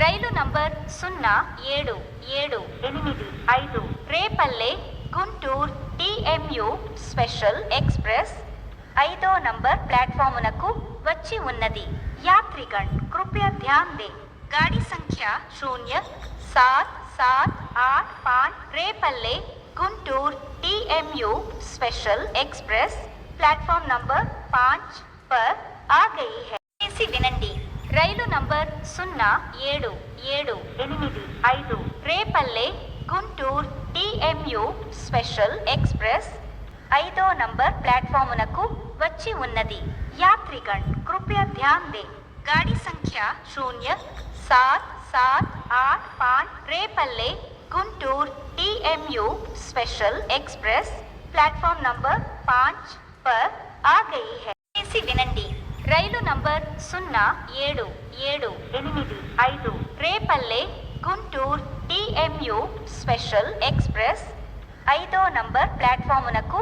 రైలు number 0775 Repalle Guntur TMU special express 5వ number ప్లాట్ఫామునకు వచ్చి ఉన్నది. यात्रीगण कृपया ध्यान दें, गाड़ी संख्या 0778 Repalle Guntur TMU special express platform number 5 पर आ गई है. ऐसी विनंती rail number 0775 Repalle Guntur TMU special express 5వ నంబర్ ప్లాట్ఫామునకు వచ్చి ఉన్నది. यात्रीगण कृपया ध्यान दें, गाड़ी संख्या 0778 Repalle Guntur TMU special express platform number 5 पर आ गई है. ऐसी विनंती rail number 0775 Repalle Guntur TMU special express 5వ నంబర్ ప్లాట్ఫామునకు